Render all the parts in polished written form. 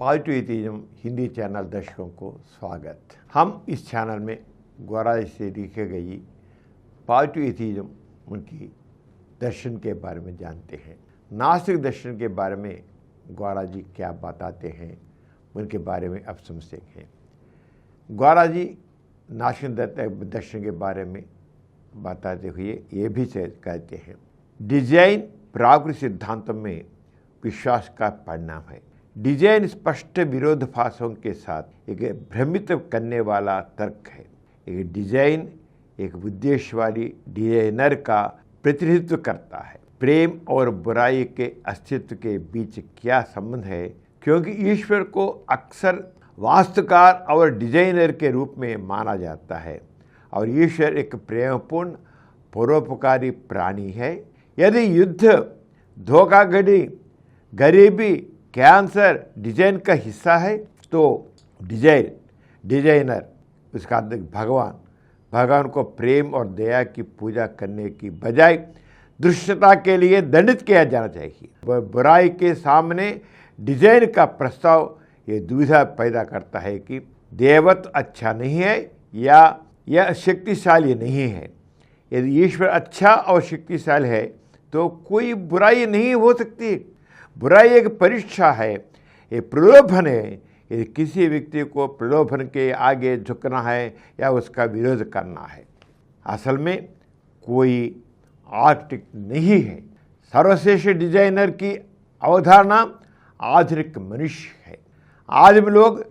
Positive atheism Hindi channel दर्शकों को स्वागत। हम इस चैनल में गौरा जी से लिखी गई पॉजिटिव एथिज्म उनकी दर्शन के बारे में जानते हैं। नास्तिक दर्शन के बारे में गौरा जी क्या बताते हैं, उनके बारे में अब समझते हैं। गौरा जी नास्तिक दर्शन के बारे में बताते हुए ये भी कहते हैं, डिजाइन प्राकृतिक सिद्धांतों में विश्वास का परिणाम है। डिजाइन स्पष्ट विरोधाभासों के साथ एक भ्रमित करने वाला तर्क है। एक डिजाइन एक उद्देश्य वाली डिजाइनर का प्रतिनिधित्व करता है। प्रेम और बुराई के अस्तित्व के बीच क्या संबंध है, क्योंकि ईश्वर को अक्सर वास्तुकार और डिजाइनर के रूप में माना जाता है और ईश्वर एक प्रेमपूर्ण परोपकारी प्राणी है। यदि युद्ध, धोखाधड़ी, गरीबी, कैंसर डिजाइन का हिस्सा है तो डिजाइनर उसका भगवान को प्रेम और दया की पूजा करने की बजाय दुष्टता के लिए दंडित किया जाना चाहिए। बुराई के सामने डिजाइन का प्रस्ताव ये दुविधा पैदा करता है कि देवत्व अच्छा नहीं है या यह शक्तिशाली नहीं है। यदि ईश्वर अच्छा और शक्तिशाली है तो कोई बुराई नहीं हो सकती। बुराई एक परीक्षा है, ये प्रलोभन है। यदि किसी व्यक्ति को प्रलोभन के आगे झुकना है या उसका विरोध करना है, असल में कोई आर्टिस्ट नहीं है। सर्वश्रेष्ठ डिजाइनर की अवधारणा आधुनिक मनुष्य है। आदिम लोग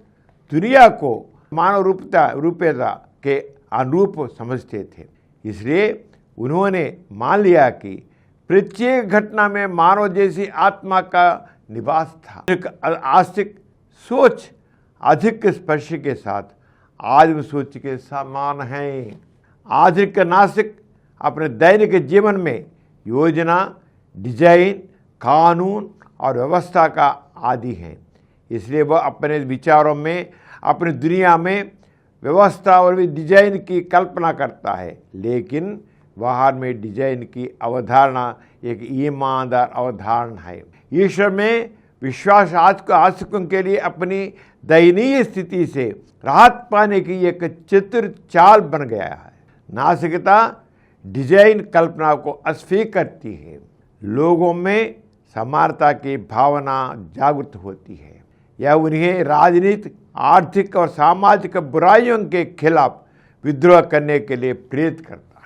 दुनिया को मानव रूपता के अनुरूप समझते थे, इसलिए उन्होंने मान लिया कि प्रत्येक घटना में मानव जैसी आत्मा का निवास था। आस्तिक सोच अधिक स्पर्श के साथ आदिम सोच के समान है। आधुनिक नास्तिक अपने दैनिक जीवन में योजना, डिजाइन, कानून और व्यवस्था का आदी हैं। इसलिए वह अपने विचारों में अपनी दुनिया में व्यवस्था और डिजाइन की कल्पना करता है, लेकिन बाहर में डिजाइन की अवधारणा एक ईमानदार अवधारणा है। ईश्वर में विश्वास आस्तिकों के लिए अपनी दयनीय स्थिति से राहत पाने की एक चतुर चाल बन गया है। नास्तिकता डिजाइन कल्पना को अस्वीकार करती है। लोगों में समानता की भावना जागृत होती है। यह उन्हें राजनीतिक, आर्थिक और सामाजिक बुराइयों के खिलाफ विद्रोह करने के लिए प्रेरित करता है।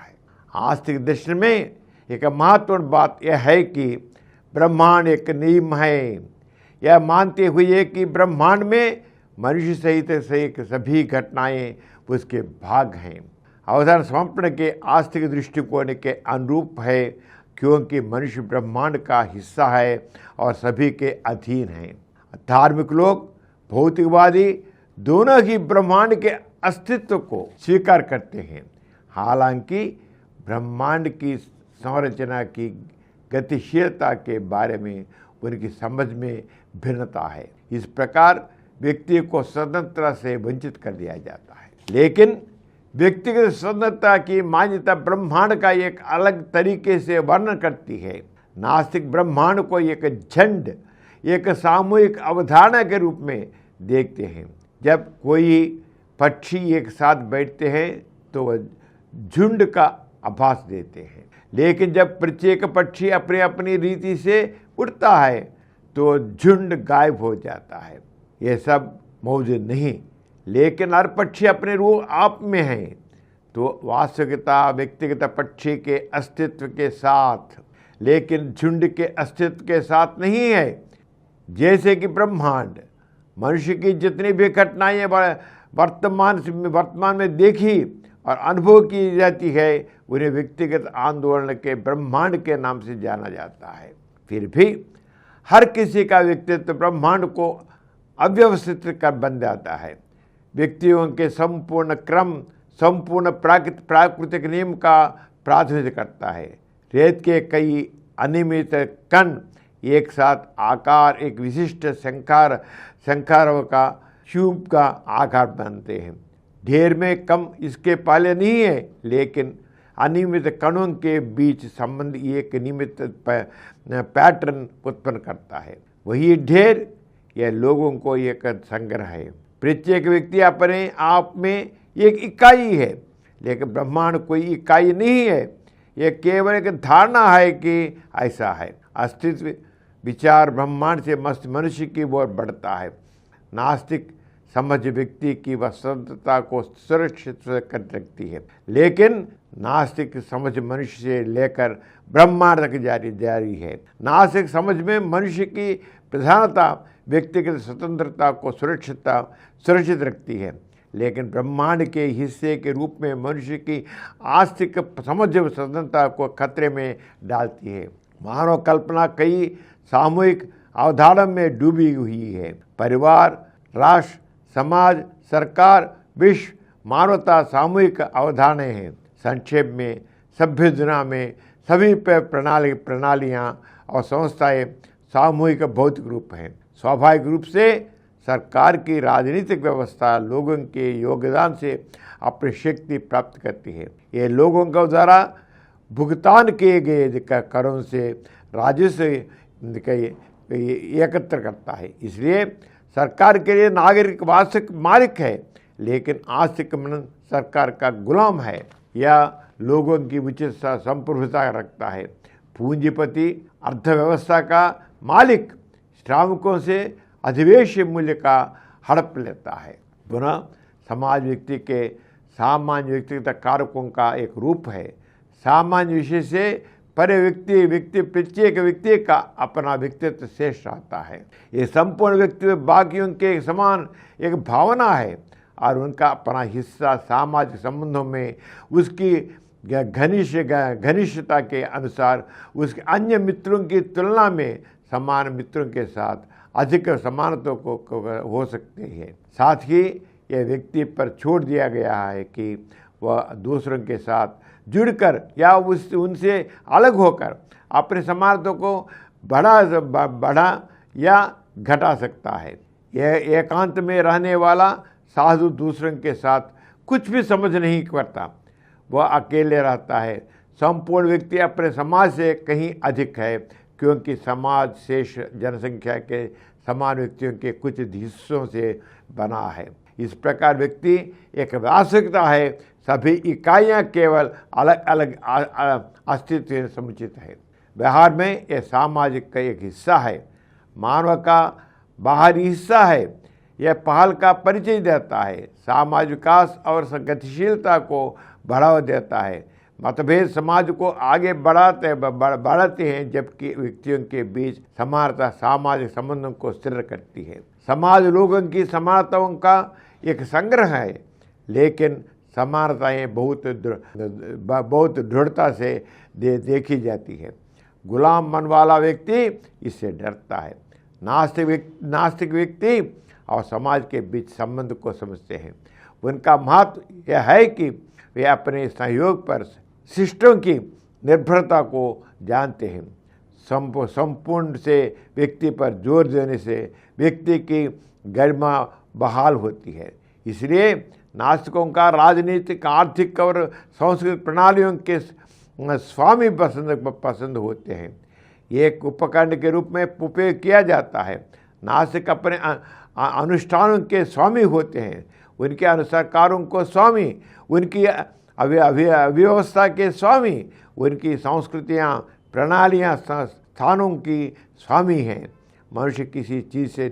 आस्तिक दर्शन में एक महत्वपूर्ण बात यह है कि ब्रह्मांड एक नियम है। यह मानते हुए कि ब्रह्मांड में मनुष्य सहित सभी घटनाएं उसके भाग हैं। अवधारण समर्पण के आस्तिक दृष्टिकोण के अनुरूप है, क्योंकि मनुष्य ब्रह्मांड का हिस्सा है और सभी के अधीन है। धार्मिक लोग, भौतिकवादी दोनों ही ब्रह्मांड के अस्तित्व को स्वीकार करते हैं, हालांकि ब्रह्मांड की संरचना की गतिशीलता के बारे में उनकी समझ में भिन्नता है। इस प्रकार व्यक्ति को स्वतंत्रता से वंचित कर दिया जाता है। लेकिन व्यक्तिगत स्वतंत्रता की मान्यता ब्रह्मांड का एक अलग तरीके से वर्णन करती है। नास्तिक ब्रह्मांड को एक झंड, एक सामूहिक अवधारणा के रूप में देखते हैं। जब कोई पक्षी एक साथ बैठते हैं तो वह झुंड का आभास देते हैं, लेकिन जब प्रत्येक पक्षी अपनी अपनी रीति से उड़ता है तो झुंड गायब हो जाता है। यह सब मौजूद नहीं, लेकिन हर पक्षी अपने रूप आप में है। तो वास्तविकता व्यक्तिगत पक्षी के अस्तित्व के साथ, लेकिन झुंड के अस्तित्व के साथ नहीं है। जैसे कि ब्रह्मांड, मनुष्य की जितनी भी घटनाएं वर्तमान में देखी और अनुभव की जाती है, उन्हें व्यक्तिगत आंदोलन के ब्रह्मांड के नाम से जाना जाता है। फिर भी हर किसी का व्यक्तित्व ब्रह्मांड को अव्यवस्थित कर बन जाता है। व्यक्तियों के संपूर्ण क्रम संपूर्ण प्राकृतिक नियम का प्रातिनिधित्व करता है। रेत के कई अनियमित कण एक साथ आकार एक विशिष्ट शंखारों का ट्यूब का आकार बनते हैं। ढेर में कम इसके पहले नहीं है, लेकिन अनियमित कणों के बीच संबंध एक नियमित पैटर्न उत्पन्न करता है। वही ढेर यह लोगों को एक संग्रह है। प्रत्येक व्यक्ति अपने आप में एक इकाई है, लेकिन ब्रह्मांड कोई इकाई नहीं है। यह केवल एक धारणा है कि ऐसा है। अस्तित्व विचार ब्रह्मांड से मनुष्य की ओर बढ़ता है। नास्तिक समझ व्यक्ति की स्वतंत्रता को सुरक्षित कर रखती है, लेकिन नास्तिक समझ मनुष्य से लेकर ब्रह्मांड तक जारी है। नास्तिक समझ में मनुष्य की प्रधानता व्यक्तिगत स्वतंत्रता को सुरक्षित रखती है, लेकिन ब्रह्मांड के हिस्से के रूप में मनुष्य की आस्तिक समझ स्वतंत्रता को खतरे में डालती है। मानव कल्पना कई सामूहिक अवधारणा में डूबी हुई है। परिवार, राष्ट्र, समाज, सरकार, विश्व, मानवता सामूहिक अवधारणाएं हैं। संक्षेप में सभ्य दुनिया में सभी प्रणालियां और संस्थाएं सामूहिक भौतिक रूप हैं। स्वाभाविक रूप से सरकार की राजनीतिक व्यवस्था लोगों के योगदान से अपनी शक्ति प्राप्त करती है। ये लोगों के द्वारा भुगतान किए गए करों से राजस्व एकत्र करता है। इसलिए सरकार के लिए नागरिक वास्तविक मालिक है, लेकिन आस्तिक मन सरकार का गुलाम है या लोगों की उचित संप्रभुता रखता है। पूंजीपति अर्थव्यवस्था का मालिक श्रमिकों से अधिवेशन मूल्य का हड़प लेता है। पुनः समाज व्यक्ति के सामान्य व्यक्तिगत कारकों का एक रूप है। सामान्य विषय से परे व्यक्ति प्रत्येक व्यक्ति का अपना व्यक्तित्व शेष रहता है। ये संपूर्ण व्यक्तित्व बाकियों के समान एक भावना है और उनका अपना हिस्सा सामाजिक संबंधों में उसकी घनिष्ठता के अनुसार उसके अन्य मित्रों की तुलना में समान मित्रों के साथ अधिक समानता को हो सकते हैं। साथ ही यह व्यक्ति पर छोड़ दिया गया है कि वह दूसरों के साथ जुड़कर या उनसे अलग होकर अपने समानता को बढ़ा या घटा सकता है। यह एकांत में रहने वाला साधु दूसरों के साथ कुछ भी समझ नहीं करता, वह अकेले रहता है। संपूर्ण व्यक्ति अपने समाज से कहीं अधिक है, क्योंकि समाज शेष जनसंख्या के समान व्यक्तियों के कुछ हिस्सों से बना है। इस प्रकार व्यक्ति एक वास्तविकता है, सभी इकाइयां केवल अलग अलग अस्तित्व से समुचित है। व्यवहार में यह सामाजिक का एक हिस्सा है, मानव का बाहरी हिस्सा है। यह पहल का परिचय देता है, सामाजिक विकास और गतिशीलता को बढ़ावा देता है। मतभेद समाज को आगे बढ़ाते हैं, जबकि व्यक्तियों के बीच समानता सामाजिक संबंधों को स्थिर करती है। समाज लोगों की समानताओं का एक संग्रह है, लेकिन समानताएं बहुत दृढ़ता से देखी जाती है। गुलाम मन वाला व्यक्ति इससे डरता है। नास्तिक व्यक्ति और समाज के बीच संबंध को समझते हैं। उनका महत्व यह है कि वे अपने सहयोग पर शिष्टों की निर्भरता को जानते हैं। संपूर्ण से व्यक्ति पर जोर देने से व्यक्ति की गरिमा बहाल होती है। इसलिए नास्तिकों का राजनीतिक, आर्थिक और सांस्कृतिक प्रणालियों के स्वामी पसंद होते हैं। ये एक उपकरण के रूप में उपयोग किया जाता है। नास्तिक अपने अनुष्ठानों के स्वामी होते हैं, उनके अनुसारकारों को स्वामी, उनकी अव्यवस्था के स्वामी, उनकी संस्कृतियाँ, प्रणालियाँ, स्थानों की स्वामी हैं। मनुष्य किसी चीज़ से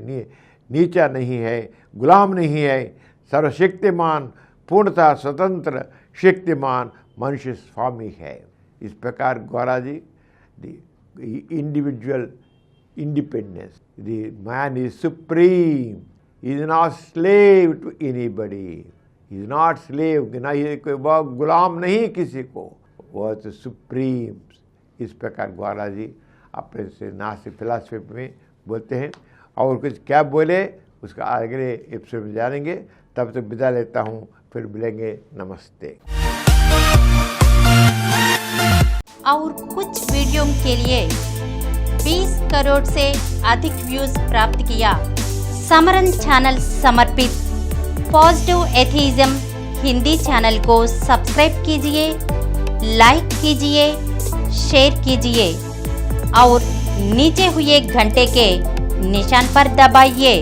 नीचा नहीं है, गुलाम नहीं है। सर्वशक्तिमान, पूर्णतः स्वतंत्र, शक्तिमान मनुष्य स्वामी है। इस प्रकार Gaura ji individual independence, the man is supreme, is not slave to anybody, is not slave, वह गुलाम नहीं किसी को, वह तो सुप्रीम। इस प्रकार गौरा जी अपने से नास्तिक फिलॉसफी में बोलते हैं। और कुछ क्या बोले उसका अगले एपिसोड में जानेंगे। तब तक विदा लेता हूँ, फिर मिलेंगे। नमस्ते। और कुछ वीडियो के लिए 20 करोड़ से अधिक व्यूज प्राप्त किया। समरन चैनल समर्पित पॉजिटिव एथीज्म हिंदी चैनल को सब्सक्राइब कीजिए, लाइक कीजिए, शेयर कीजिए और नीचे हुए घंटे के निशान पर दबाइए।